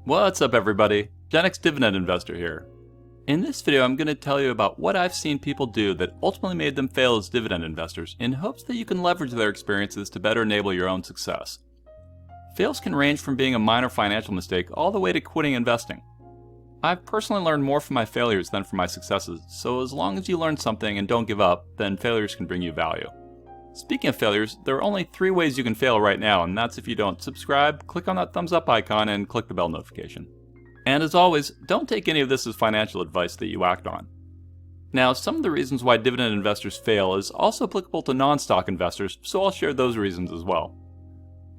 What's up everybody? GenExDividendInvestor here. In this video I'm going to tell you about what I've seen people do that ultimately made them fail as dividend investors in hopes that you can leverage their experiences to better enable your own success. Fails can range from being a minor financial mistake all the way to quitting investing. I've personally learned more from my failures than from my successes, so as long as you learn something and don't give up, then failures can bring you value. Speaking of failures, there are only 3 ways you can fail right now, and that's if you don't subscribe, click on that thumbs up icon, and click the bell notification. And as always, don't take any of this as financial advice that you act on. Now, some of the reasons why dividend investors fail is also applicable to non-stock investors, so I'll share those reasons as well.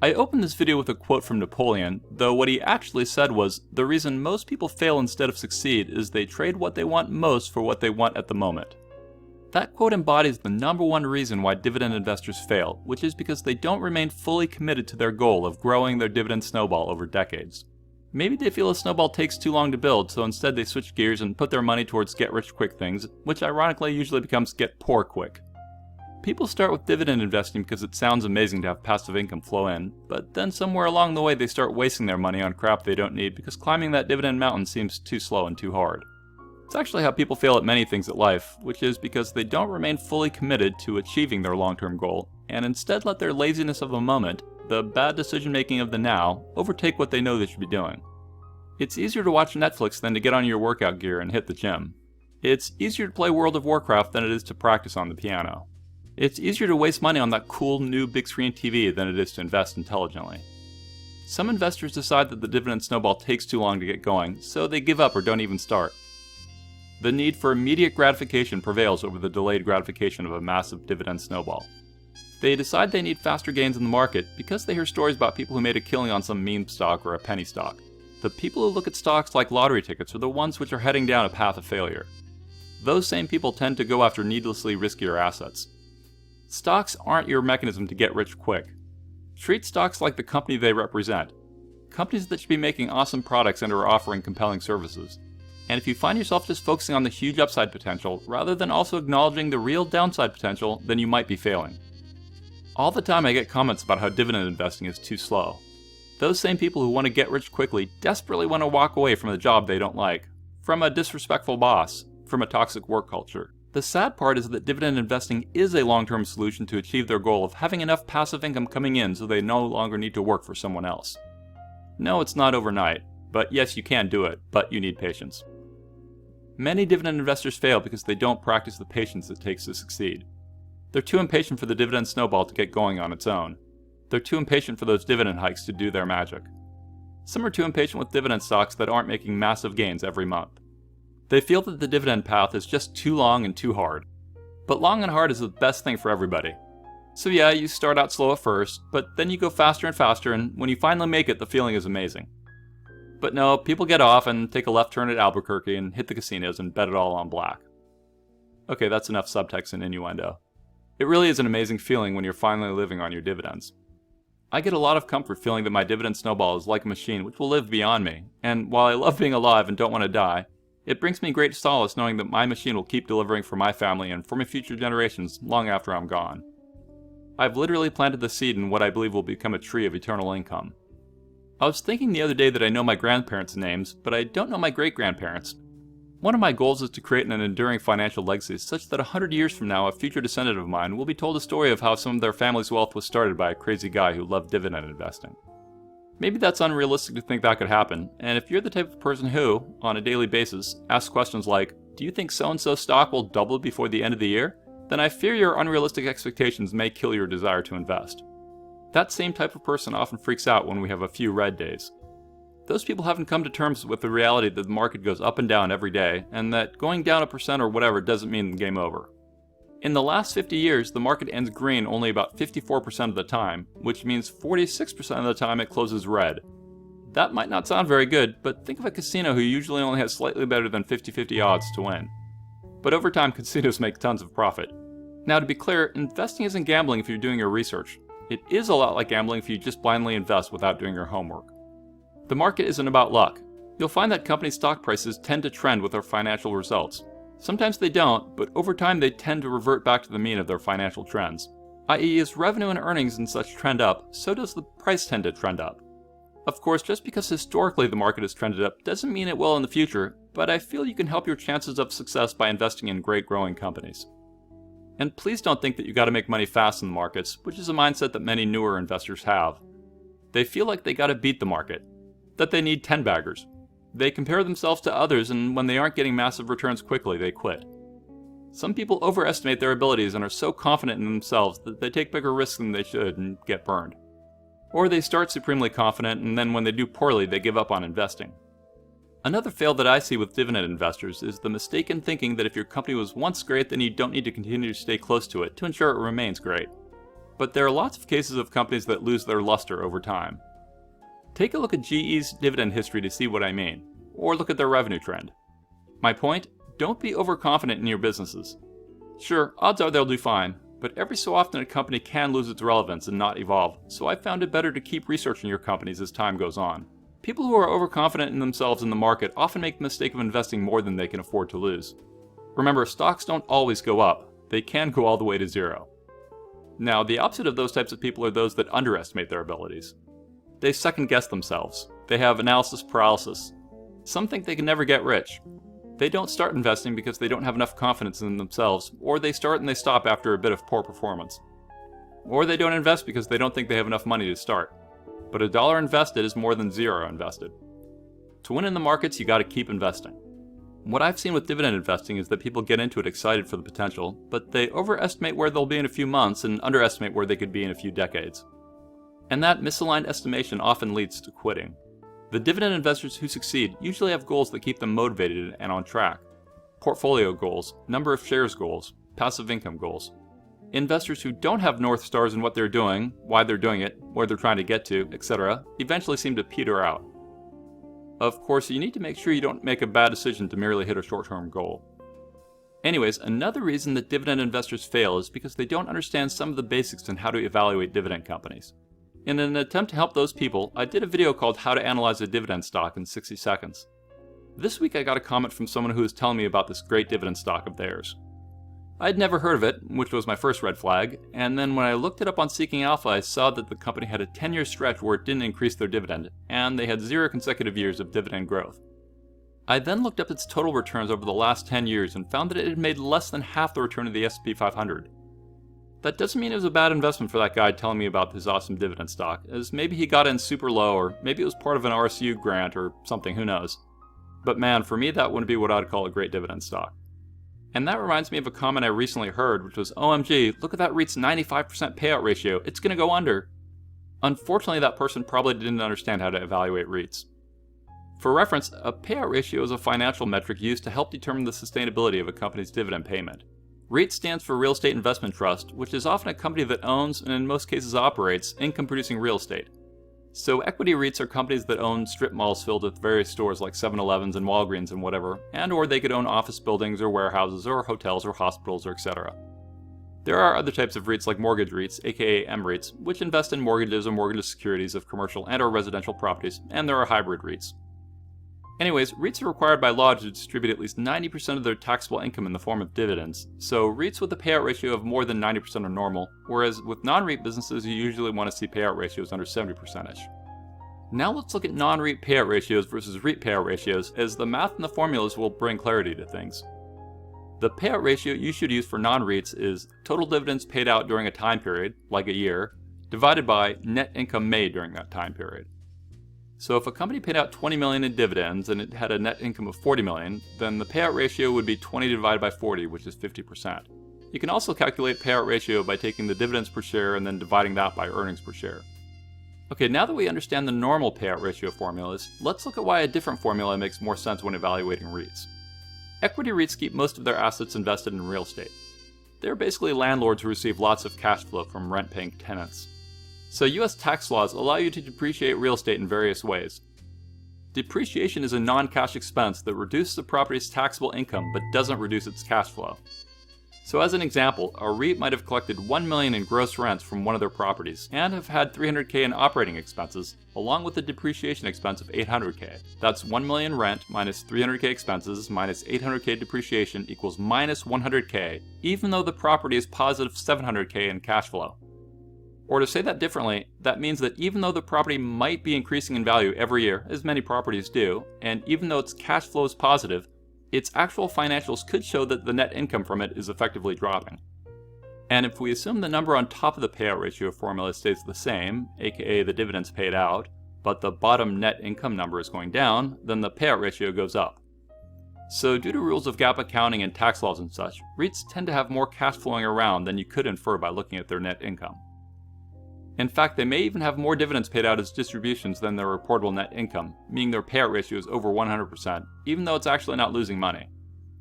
I opened this video with a quote from Napoleon, though what he actually said was, the reason most people fail instead of succeed is they trade what they want most for what they want at the moment. That quote embodies the #1 reason why dividend investors fail, which is because they don't remain fully committed to their goal of growing their dividend snowball over decades. Maybe they feel a snowball takes too long to build, so instead they switch gears and put their money towards get-rich-quick things, which ironically usually becomes get-poor-quick. People start with dividend investing because it sounds amazing to have passive income flow in, but then somewhere along the way they start wasting their money on crap they don't need because climbing that dividend mountain seems too slow and too hard. It's actually how people fail at many things at life, which is because they don't remain fully committed to achieving their long-term goal, and instead let their laziness of the moment, the bad decision-making of the now, overtake what they know they should be doing. It's easier to watch Netflix than to get on your workout gear and hit the gym. It's easier to play World of Warcraft than it is to practice on the piano. It's easier to waste money on that cool new big screen TV than it is to invest intelligently. Some investors decide that the dividend snowball takes too long to get going, so they give up or don't even start. The need for immediate gratification prevails over the delayed gratification of a massive dividend snowball. They decide they need faster gains in the market because they hear stories about people who made a killing on some meme stock or a penny stock. The people who look at stocks like lottery tickets are the ones which are heading down a path of failure. Those same people tend to go after needlessly riskier assets. Stocks aren't your mechanism to get rich quick. Treat stocks like the company they represent. Companies that should be making awesome products and are offering compelling services. And if you find yourself just focusing on the huge upside potential, rather than also acknowledging the real downside potential, then you might be failing. All the time I get comments about how dividend investing is too slow. Those same people who want to get rich quickly desperately want to walk away from a job they don't like, from a disrespectful boss, from a toxic work culture. The sad part is that dividend investing is a long-term solution to achieve their goal of having enough passive income coming in so they no longer need to work for someone else. No, it's not overnight, but yes, you can do it, but you need patience. Many dividend investors fail because they don't practice the patience it takes to succeed. They're too impatient for the dividend snowball to get going on its own. They're too impatient for those dividend hikes to do their magic. Some are too impatient with dividend stocks that aren't making massive gains every month. They feel that the dividend path is just too long and too hard. But long and hard is the best thing for everybody. So yeah, you start out slow at first, but then you go faster and faster, and when you finally make it, the feeling is amazing. But no, people get off and take a left turn at Albuquerque and hit the casinos and bet it all on black. Okay, that's enough subtext and innuendo. It really is an amazing feeling when you're finally living on your dividends. I get a lot of comfort feeling that my dividend snowball is like a machine which will live beyond me, and while I love being alive and don't want to die, it brings me great solace knowing that my machine will keep delivering for my family and for my future generations long after I'm gone. I've literally planted the seed in what I believe will become a tree of eternal income. I was thinking the other day that I know my grandparents' names, but I don't know my great-grandparents. One of my goals is to create an enduring financial legacy such that 100 years from now a future descendant of mine will be told a story of how some of their family's wealth was started by a crazy guy who loved dividend investing. Maybe that's unrealistic to think that could happen, and if you're the type of person who, on a daily basis, asks questions like, do you think so-and-so stock will double before the end of the year? Then I fear your unrealistic expectations may kill your desire to invest. That same type of person often freaks out when we have a few red days. Those people haven't come to terms with the reality that the market goes up and down every day, and that going down 1% or whatever doesn't mean the game over. In the last 50 years, the market ends green only about 54% of the time, which means 46% of the time it closes red. That might not sound very good, but think of a casino who usually only has slightly better than 50-50 odds to win. But over time, casinos make tons of profit. Now to be clear, investing isn't gambling if you're doing your research. It is a lot like gambling if you just blindly invest without doing your homework. The market isn't about luck. You'll find that company stock prices tend to trend with their financial results. Sometimes they don't, but over time they tend to revert back to the mean of their financial trends. i.e. as revenue and earnings and such trend up, so does the price tend to trend up. Of course, just because historically the market has trended up doesn't mean it will in the future, but I feel you can help your chances of success by investing in great growing companies. And please don't think that you gotta make money fast in the markets, which is a mindset that many newer investors have. They feel like they gotta beat the market, that they need 10 baggers. They compare themselves to others, and when they aren't getting massive returns quickly, they quit. Some people overestimate their abilities and are so confident in themselves that they take bigger risks than they should and get burned. Or they start supremely confident, and then when they do poorly, they give up on investing. Another fail that I see with dividend investors is the mistaken thinking that if your company was once great, then you don't need to continue to stay close to it to ensure it remains great. But there are lots of cases of companies that lose their luster over time. Take a look at GE's dividend history to see what I mean, or look at their revenue trend. My point? Don't be overconfident in your businesses. Sure, odds are they'll do fine, but every so often a company can lose its relevance and not evolve, so I found it better to keep researching your companies as time goes on. People who are overconfident in themselves in the market often make the mistake of investing more than they can afford to lose. Remember, stocks don't always go up. They can go all the way to zero. Now, the opposite of those types of people are those that underestimate their abilities. They second-guess themselves. They have analysis paralysis. Some think they can never get rich. They don't start investing because they don't have enough confidence in themselves, or they start and they stop after a bit of poor performance. Or they don't invest because they don't think they have enough money to start. But $1 invested is more than $0 invested. To win in the markets, you gotta keep investing. What I've seen with dividend investing is that people get into it excited for the potential, but they overestimate where they'll be in a few months and underestimate where they could be in a few decades. And that misaligned estimation often leads to quitting. The dividend investors who succeed usually have goals that keep them motivated and on track. Portfolio goals, number of shares goals, passive income goals. Investors who don't have North Stars in what they're doing, why they're doing it, where they're trying to get to, etc., eventually seem to peter out. Of course, you need to make sure you don't make a bad decision to merely hit a short-term goal. Anyways, another reason that dividend investors fail is because they don't understand some of the basics on how to evaluate dividend companies. In an attempt to help those people, I did a video called How to Analyze a Dividend Stock in 60 Seconds. This week I got a comment from someone who was telling me about this great dividend stock of theirs. I'd never heard of it, which was my first red flag, and then when I looked it up on Seeking Alpha, I saw that the company had a 10-year stretch where it didn't increase their dividend, and they had 0 consecutive years of dividend growth. I then looked up its total returns over the last 10 years and found that it had made less than half the return of the S&P 500. That doesn't mean it was a bad investment for that guy telling me about his awesome dividend stock, as maybe he got in super low, or maybe it was part of an RSU grant or something, who knows. But man, for me that wouldn't be what I'd call a great dividend stock. And that reminds me of a comment I recently heard, which was, OMG, look at that REIT's 95% payout ratio, it's gonna go under. Unfortunately, that person probably didn't understand how to evaluate REITs. For reference, a payout ratio is a financial metric used to help determine the sustainability of a company's dividend payment. REIT stands for Real Estate Investment Trust, which is often a company that owns, and in most cases operates, income-producing real estate. So equity REITs are companies that own strip malls filled with various stores like 7-Elevens and Walgreens and whatever, and or they could own office buildings or warehouses or hotels or hospitals or etc. There are other types of REITs like mortgage REITs, aka MREITs, which invest in mortgages or mortgage securities of commercial and or residential properties, and there are hybrid REITs. Anyways, REITs are required by law to distribute at least 90% of their taxable income in the form of dividends, so REITs with a payout ratio of more than 90% are normal, whereas with non-REIT businesses you usually want to see payout ratios under 70%-ish. Now let's look at non-REIT payout ratios versus REIT payout ratios, as the math and the formulas will bring clarity to things. The payout ratio you should use for non-REITs is total dividends paid out during a time period, like a year, divided by net income made during that time period. So if a company paid out $20 million in dividends and it had a net income of $40 million, then the payout ratio would be 20 divided by 40, which is 50%. You can also calculate payout ratio by taking the dividends per share and then dividing that by earnings per share. Okay, now that we understand the normal payout ratio formulas, let's look at why a different formula makes more sense when evaluating REITs. Equity REITs keep most of their assets invested in real estate. They're basically landlords who receive lots of cash flow from rent-paying tenants. So US tax laws allow you to depreciate real estate in various ways. Depreciation is a non-cash expense that reduces the property's taxable income but doesn't reduce its cash flow. So as an example, a REIT might have collected $1 million in gross rents from one of their properties and have had $300K in operating expenses, along with a depreciation expense of $800K. That's $1 million rent minus $300K expenses minus $800K depreciation equals minus $100K, even though the property is positive $700K in cash flow. Or to say that differently, that means that even though the property might be increasing in value every year, as many properties do, and even though its cash flow is positive, its actual financials could show that the net income from it is effectively dropping. And if we assume the number on top of the payout ratio formula stays the same, aka the dividends paid out, but the bottom net income number is going down, then the payout ratio goes up. So due to rules of GAAP accounting and tax laws and such, REITs tend to have more cash flowing around than you could infer by looking at their net income. In fact, they may even have more dividends paid out as distributions than their reportable net income, meaning their payout ratio is over 100%, even though it's actually not losing money.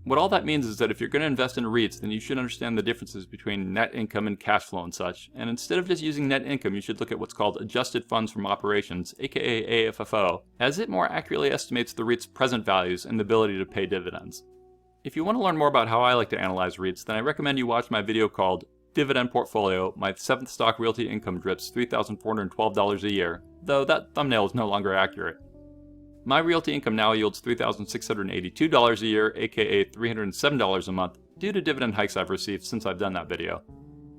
What all that means is that if you're going to invest in REITs, then you should understand the differences between net income and cash flow and such, and instead of just using net income, you should look at what's called adjusted funds from operations, aka AFFO, as it more accurately estimates the REIT's present values and the ability to pay dividends. If you want to learn more about how I like to analyze REITs, then I recommend you watch my video called Dividend Portfolio, my 7th stock realty income drips $3,412 a year, though that thumbnail is no longer accurate. My realty income now yields $3,682 a year, aka $307 a month, due to dividend hikes I've received since I've done that video.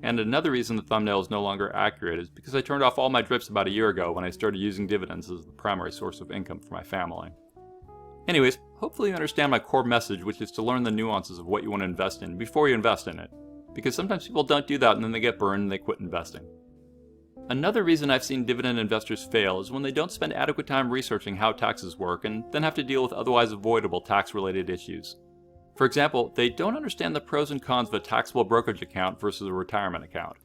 And another reason the thumbnail is no longer accurate is because I turned off all my drips about a year ago when I started using dividends as the primary source of income for my family. Anyways, hopefully you understand my core message, which is to learn the nuances of what you want to invest in before you invest in it. Because sometimes people don't do that and then they get burned and they quit investing. Another reason I've seen dividend investors fail is when they don't spend adequate time researching how taxes work and then have to deal with otherwise avoidable tax-related issues. For example, they don't understand the pros and cons of a taxable brokerage account versus a retirement account.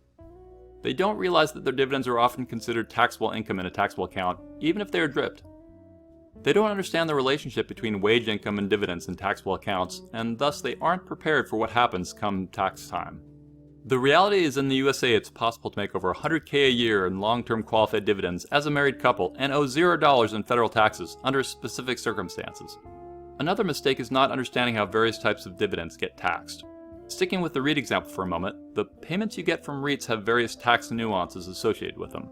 They don't realize that their dividends are often considered taxable income in a taxable account, even if they are dripped. They don't understand the relationship between wage income and dividends in taxable accounts, and thus they aren't prepared for what happens come tax time. The reality is in the USA it's possible to make over $100K a year in long-term qualified dividends as a married couple and owe $0 in federal taxes under specific circumstances. Another mistake is not understanding how various types of dividends get taxed. Sticking with the REIT example for a moment, the payments you get from REITs have various tax nuances associated with them.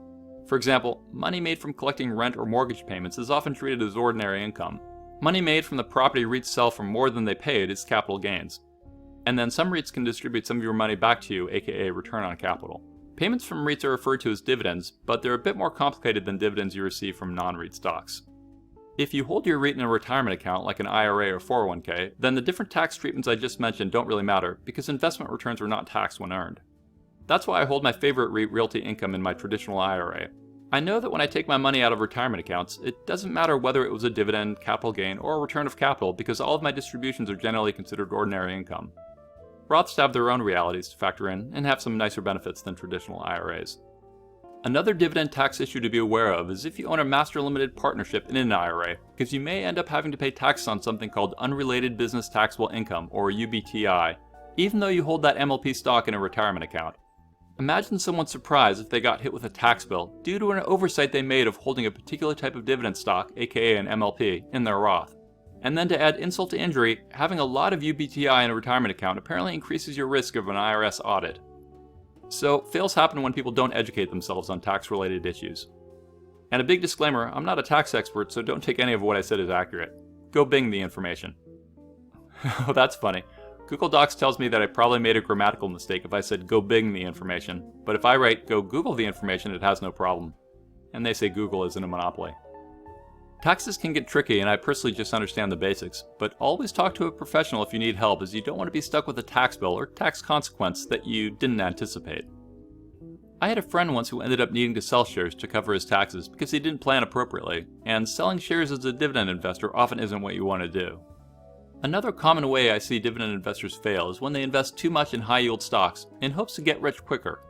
For example, money made from collecting rent or mortgage payments is often treated as ordinary income. Money made from the property REITs sell for more than they paid is capital gains. And then some REITs can distribute some of your money back to you, aka return on capital. Payments from REITs are referred to as dividends, but they're a bit more complicated than dividends you receive from non-REIT stocks. If you hold your REIT in a retirement account like an IRA or 401k, then the different tax treatments I just mentioned don't really matter because investment returns are not taxed when earned. That's why I hold my favorite REIT realty income in my traditional IRA. I know that when I take my money out of retirement accounts, it doesn't matter whether it was a dividend, capital gain, or a return of capital because all of my distributions are generally considered ordinary income. Roths have their own realities to factor in and have some nicer benefits than traditional IRAs. Another dividend tax issue to be aware of is if you own a master limited partnership in an IRA, because you may end up having to pay taxes on something called Unrelated Business Taxable Income, or UBTI, even though you hold that MLP stock in a retirement account. Imagine someone's surprise if they got hit with a tax bill due to an oversight they made of holding a particular type of dividend stock, aka an MLP, in their Roth. And then to add insult to injury, having a lot of UBTI in a retirement account apparently increases your risk of an IRS audit. So, fails happen when people don't educate themselves on tax-related issues. And a big disclaimer, I'm not a tax expert, so don't take any of what I said as accurate. Go Bing the information. Oh, that's funny. Google Docs tells me that I probably made a grammatical mistake if I said go Bing the information, but if I write go Google the information, it has no problem. And they say Google isn't a monopoly. Taxes can get tricky and I personally just understand the basics, but always talk to a professional if you need help as you don't want to be stuck with a tax bill or tax consequence that you didn't anticipate. I had a friend once who ended up needing to sell shares to cover his taxes because he didn't plan appropriately, and selling shares as a dividend investor often isn't what you want to do. Another common way I see dividend investors fail is when they invest too much in high-yield stocks in hopes to get rich quicker.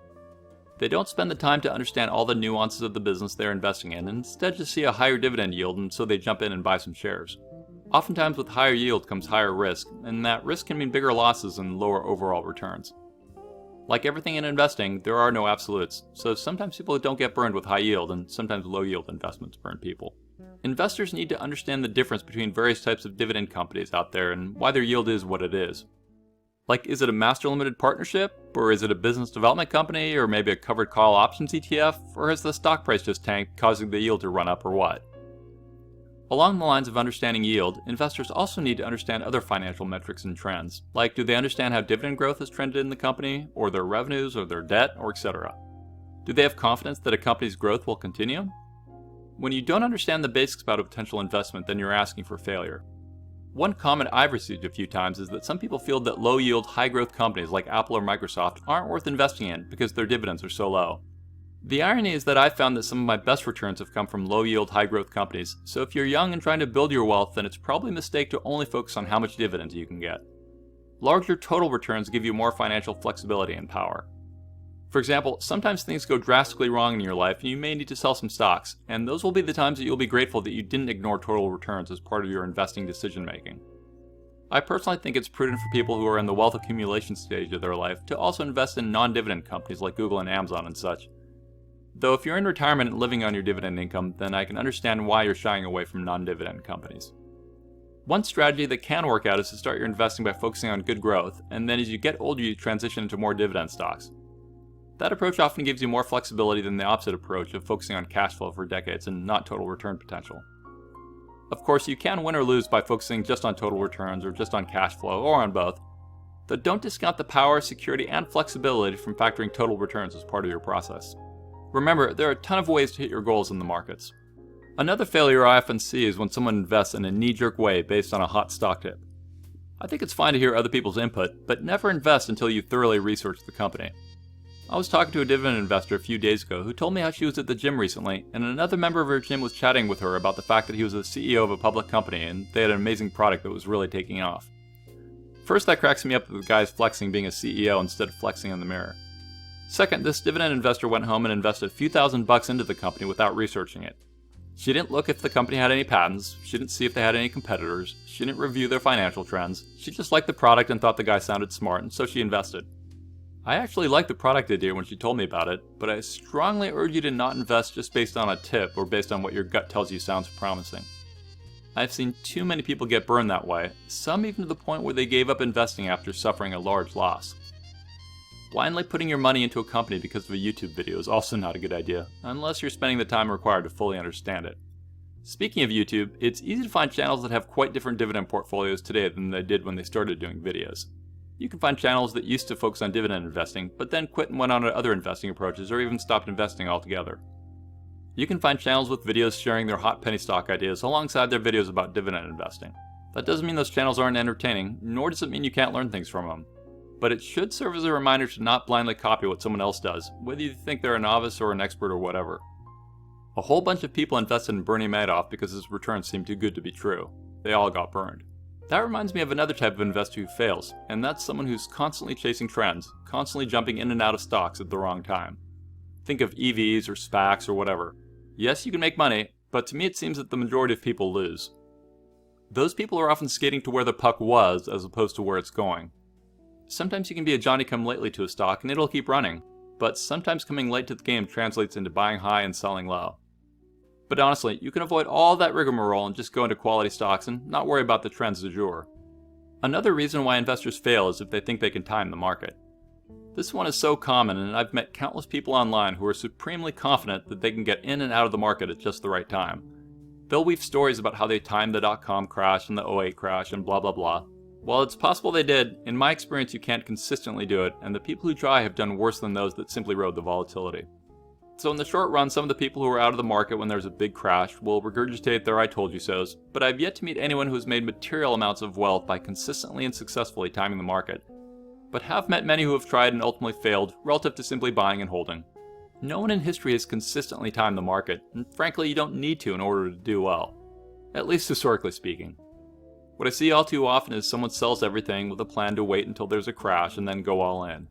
They don't spend the time to understand all the nuances of the business they're investing in and instead just see a higher dividend yield and so they jump in and buy some shares. Oftentimes with higher yield comes higher risk, and that risk can mean bigger losses and lower overall returns. Like everything in investing, there are no absolutes, so sometimes people don't get burned with high yield and sometimes low yield investments burn people. Investors need to understand the difference between various types of dividend companies out there and why their yield is what it is. Like, is it a master limited partnership? Or is it a business development company? Or maybe a covered call options ETF? Or has the stock price just tanked, causing the yield to run up, or what? Along the lines of understanding yield, investors also need to understand other financial metrics and trends. Like, do they understand how dividend growth has trended in the company? Or their revenues, or their debt, or etc.? Do they have confidence that a company's growth will continue? When you don't understand the basics about a potential investment, then you're asking for failure. One comment I've received a few times is that some people feel that low-yield, high-growth companies like Apple or Microsoft aren't worth investing in because their dividends are so low. The irony is that I've found that some of my best returns have come from low-yield, high-growth companies, so if you're young and trying to build your wealth, then it's probably a mistake to only focus on how much dividends you can get. Larger total returns give you more financial flexibility and power. For example, sometimes things go drastically wrong in your life and you may need to sell some stocks, and those will be the times that you'll be grateful that you didn't ignore total returns as part of your investing decision making. I personally think it's prudent for people who are in the wealth accumulation stage of their life to also invest in non-dividend companies like Google and Amazon and such. Though if you're in retirement and living on your dividend income, then I can understand why you're shying away from non-dividend companies. One strategy that can work out is to start your investing by focusing on good growth, and then as you get older you transition into more dividend stocks. That approach often gives you more flexibility than the opposite approach of focusing on cash flow for decades and not total return potential. Of course, you can win or lose by focusing just on total returns or just on cash flow, or on both, but don't discount the power, security, and flexibility from factoring total returns as part of your process. Remember, there are a ton of ways to hit your goals in the markets. Another failure I often see is when someone invests in a knee-jerk way based on a hot stock tip. I think it's fine to hear other people's input, but never invest until you thoroughly research the company. I was talking to a dividend investor a few days ago who told me how she was at the gym recently, and another member of her gym was chatting with her about the fact that he was the CEO of a public company and they had an amazing product that was really taking off. First, that cracks me up that the guy's flexing being a CEO instead of flexing in the mirror. Second, this dividend investor went home and invested a few $1,000s into the company without researching it. She didn't look if the company had any patents, she didn't see if they had any competitors, she didn't review their financial trends, she just liked the product and thought the guy sounded smart, and so she invested. I actually liked the product idea when she told me about it, but I strongly urge you to not invest just based on a tip or based on what your gut tells you sounds promising. I've seen too many people get burned that way, some even to the point where they gave up investing after suffering a large loss. Blindly putting your money into a company because of a YouTube video is also not a good idea, unless you're spending the time required to fully understand it. Speaking of YouTube, it's easy to find channels that have quite different dividend portfolios today than they did when they started doing videos. You can find channels that used to focus on dividend investing, but then quit and went on to other investing approaches or even stopped investing altogether. You can find channels with videos sharing their hot penny stock ideas alongside their videos about dividend investing. That doesn't mean those channels aren't entertaining, nor does it mean you can't learn things from them. But it should serve as a reminder to not blindly copy what someone else does, whether you think they're a novice or an expert or whatever. A whole bunch of people invested in Bernie Madoff because his returns seemed too good to be true. They all got burned. That reminds me of another type of investor who fails, and that's someone who's constantly chasing trends, constantly jumping in and out of stocks at the wrong time. Think of EVs or SPACs or whatever. Yes, you can make money, but to me it seems that the majority of people lose. Those people are often skating to where the puck was as opposed to where it's going. Sometimes you can be a Johnny-come-lately to a stock and it'll keep running, but sometimes coming late to the game translates into buying high and selling low. But honestly, you can avoid all that rigmarole and just go into quality stocks and not worry about the trends du jour. Another reason why investors fail is if they think they can time the market. This one is so common, and I've met countless people online who are supremely confident that they can get in and out of the market at just the right time. They'll weave stories about how they timed the dot-com crash and the '08 crash and blah blah blah. While it's possible they did, in my experience you can't consistently do it, and the people who try have done worse than those that simply rode the volatility. So in the short run, some of the people who are out of the market when there's a big crash will regurgitate their I told you so's, but I've yet to meet anyone who has made material amounts of wealth by consistently and successfully timing the market. But have met many who have tried and ultimately failed relative to simply buying and holding. No one in history has consistently timed the market, and frankly you don't need to in order to do well. At least historically speaking. What I see all too often is someone sells everything with a plan to wait until there's a crash and then go all in.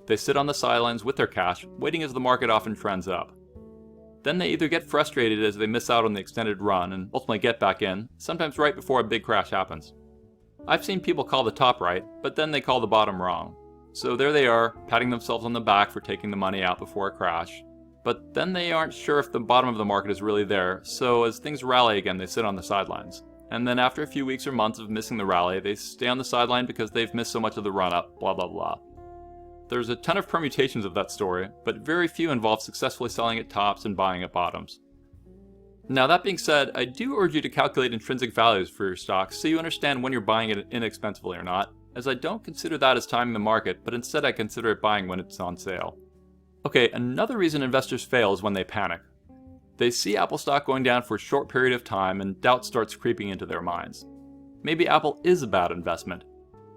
They sit on the sidelines with their cash, waiting as the market often trends up. Then they either get frustrated as they miss out on the extended run and ultimately get back in, sometimes right before a big crash happens. I've seen people call the top right, but then they call the bottom wrong. So there they are, patting themselves on the back for taking the money out before a crash. But then they aren't sure if the bottom of the market is really there, so as things rally again they sit on the sidelines. And then after a few weeks or months of missing the rally, they stay on the sideline because they've missed so much of the run-up, blah blah blah. There's a ton of permutations of that story, but very few involve successfully selling at tops and buying at bottoms. Now that being said, I do urge you to calculate intrinsic values for your stocks so you understand when you're buying it inexpensively or not, as I don't consider that as timing the market, but instead I consider it buying when it's on sale. Okay, another reason investors fail is when they panic. They see Apple stock going down for a short period of time and doubt starts creeping into their minds. Maybe Apple is a bad investment.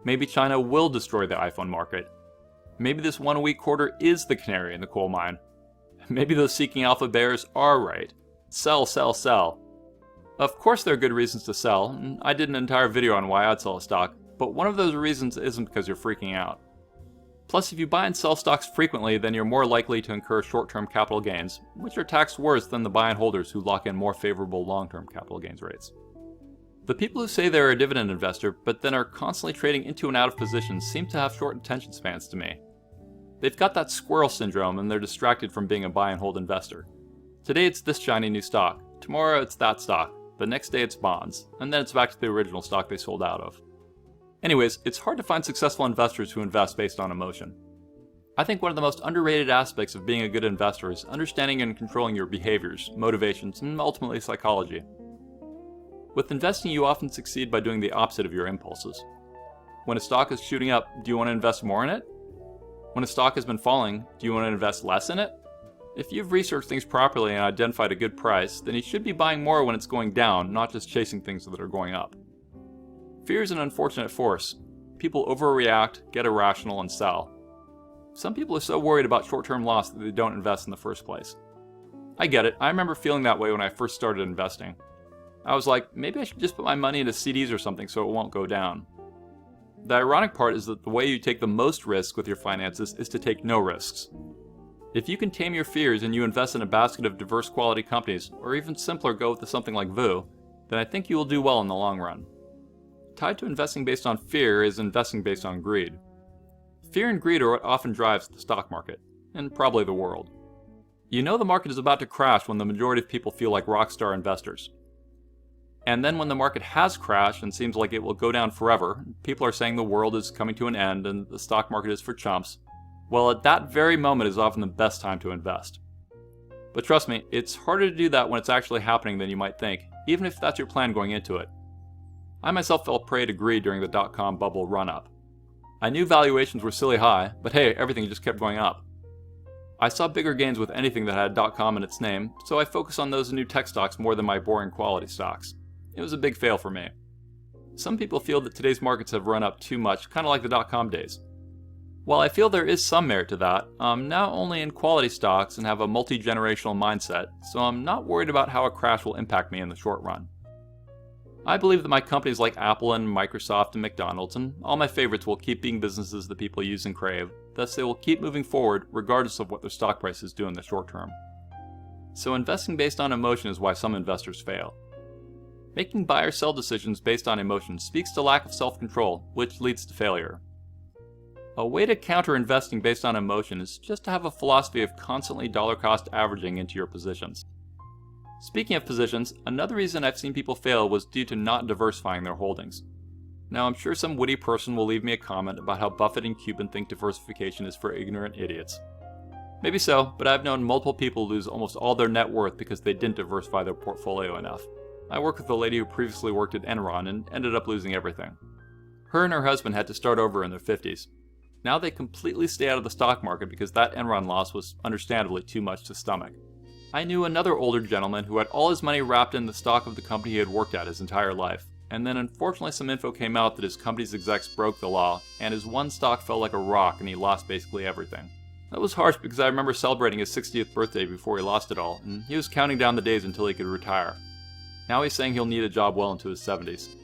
Maybe China will destroy the iPhone market. Maybe this 1 week quarter is the canary in the coal mine. Maybe those seeking alpha bears are right. Sell, sell, sell. Of course there are good reasons to sell, and I did an entire video on why I'd sell a stock, but one of those reasons isn't because you're freaking out. Plus, if you buy and sell stocks frequently, then you're more likely to incur short-term capital gains, which are taxed worse than the buy and holders who lock in more favorable long-term capital gains rates. The people who say they're a dividend investor, but then are constantly trading into and out of positions seem to have short attention spans to me. They've got that squirrel syndrome and they're distracted from being a buy and hold investor. Today it's this shiny new stock, tomorrow it's that stock, the next day it's bonds, and then it's back to the original stock they sold out of. Anyways, it's hard to find successful investors who invest based on emotion. I think one of the most underrated aspects of being a good investor is understanding and controlling your behaviors, motivations, and ultimately psychology. With investing, you often succeed by doing the opposite of your impulses. When a stock is shooting up, do you want to invest more in it? When a stock has been falling, do you want to invest less in it? If you've researched things properly and identified a good price, then you should be buying more when it's going down, not just chasing things that are going up. Fear is an unfortunate force. People overreact, get irrational, and sell. Some people are so worried about short-term loss that they don't invest in the first place. I get it. I remember feeling that way when I first started investing. I was like, maybe I should just put my money into CDs or something so it won't go down. The ironic part is that the way you take the most risk with your finances is to take no risks. If you can tame your fears and you invest in a basket of diverse quality companies, or even simpler go with something like VU, then I think you will do well in the long run. Tied to investing based on fear is investing based on greed. Fear and greed are what often drives the stock market, and probably the world. You know the market is about to crash when the majority of people feel like rock star investors. And then when the market has crashed and seems like it will go down forever, people are saying the world is coming to an end and the stock market is for chumps. Well, at that very moment is often the best time to invest. But trust me, it's harder to do that when it's actually happening than you might think, even if that's your plan going into it. I myself fell prey to greed during the dot-com bubble run-up. I knew valuations were silly high, but hey, everything just kept going up. I saw bigger gains with anything that had .com in its name, so I focused on those new tech stocks more than my boring quality stocks. It was a big fail for me. Some people feel that today's markets have run up too much, kind of like the dot-com days. While I feel there is some merit to that, I'm now only in quality stocks and have a multi-generational mindset, so I'm not worried about how a crash will impact me in the short run. I believe that my companies like Apple and Microsoft and McDonald's and all my favorites will keep being businesses that people use and crave, thus they will keep moving forward regardless of what their stock prices do in the short term. So investing based on emotion is why some investors fail. Making buy or sell decisions based on emotion speaks to lack of self-control, which leads to failure. A way to counter investing based on emotion is just to have a philosophy of constantly dollar cost averaging into your positions. Speaking of positions, another reason I've seen people fail was due to not diversifying their holdings. Now I'm sure some witty person will leave me a comment about how Buffett and Cuban think diversification is for ignorant idiots. Maybe so, but I've known multiple people lose almost all their net worth because they didn't diversify their portfolio enough. I work with a lady who previously worked at Enron and ended up losing everything. Her and her husband had to start over in their 50s. Now they completely stay out of the stock market because that Enron loss was understandably too much to stomach. I knew another older gentleman who had all his money wrapped in the stock of the company he had worked at his entire life, and then unfortunately some info came out that his company's execs broke the law, and his one stock fell like a rock and he lost basically everything. That was harsh because I remember celebrating his 60th birthday before he lost it all, and he was counting down the days until he could retire. Now he's saying he'll need a job well into his 70s.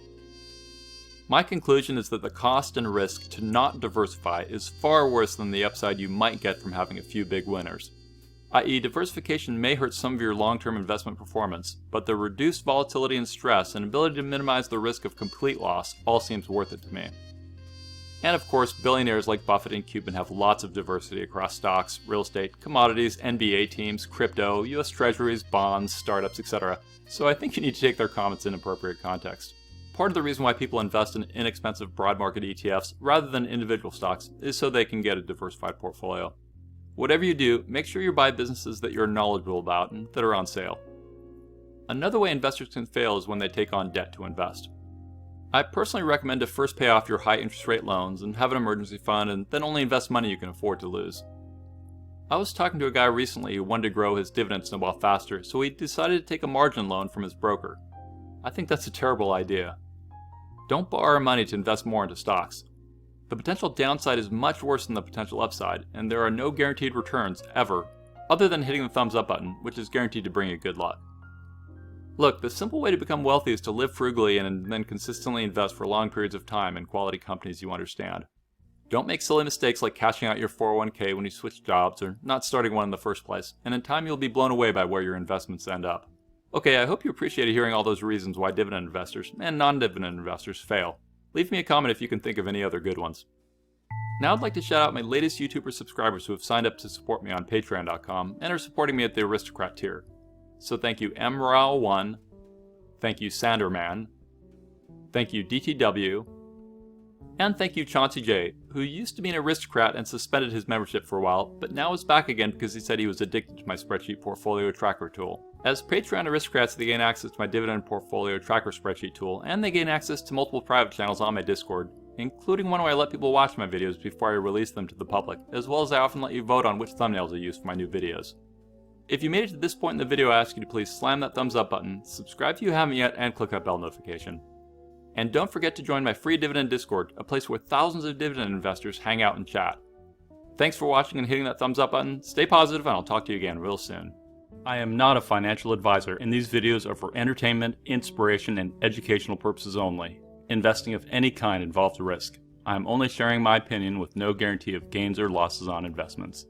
My conclusion is that the cost and risk to not diversify is far worse than the upside you might get from having a few big winners. I.e., diversification may hurt some of your long-term investment performance, but the reduced volatility and stress and ability to minimize the risk of complete loss all seems worth it to me. And of course, billionaires like Buffett and Cuban have lots of diversity across stocks, real estate, commodities, NBA teams, crypto, US treasuries, bonds, startups, etc. So I think you need to take their comments in appropriate context. Part of the reason why people invest in inexpensive broad market ETFs rather than individual stocks is so they can get a diversified portfolio. Whatever you do, make sure you buy businesses that you're knowledgeable about and that are on sale. Another way investors can fail is when they take on debt to invest. I personally recommend to first pay off your high interest rate loans and have an emergency fund and then only invest money you can afford to lose. I was talking to a guy recently who wanted to grow his dividend snowball faster, so he decided to take a margin loan from his broker. I think that's a terrible idea. Don't borrow money to invest more into stocks. The potential downside is much worse than the potential upside, and there are no guaranteed returns ever, other than hitting the thumbs up button, which is guaranteed to bring you good luck. Look, the simple way to become wealthy is to live frugally and then consistently invest for long periods of time in quality companies you understand. Don't make silly mistakes like cashing out your 401k when you switch jobs or not starting one in the first place, and in time you'll be blown away by where your investments end up. Okay, I hope you appreciated hearing all those reasons why dividend investors and non-dividend investors fail. Leave me a comment if you can think of any other good ones. Now I'd like to shout out my latest YouTuber subscribers who have signed up to support me on Patreon.com and are supporting me at the Aristocrat tier. So thank you MRAO1, thank you Sanderman, thank you DTW, and thank you Chauncey J, who used to be an aristocrat and suspended his membership for a while, but now is back again because he said he was addicted to my spreadsheet portfolio tracker tool. As Patreon aristocrats, they gain access to my dividend portfolio tracker spreadsheet tool, and they gain access to multiple private channels on my Discord, including one where I let people watch my videos before I release them to the public, as well as I often let you vote on which thumbnails I use for my new videos. If you made it to this point in the video, I ask you to please slam that thumbs up button, subscribe if you haven't yet, and click that bell notification. And don't forget to join my free Dividend Discord, a place where thousands of dividend investors hang out and chat. Thanks for watching and hitting that thumbs up button. Stay positive, and I'll talk to you again real soon. I am not a financial advisor, and these videos are for entertainment, inspiration, and educational purposes only. Investing of any kind involves risk. I am only sharing my opinion with no guarantee of gains or losses on investments.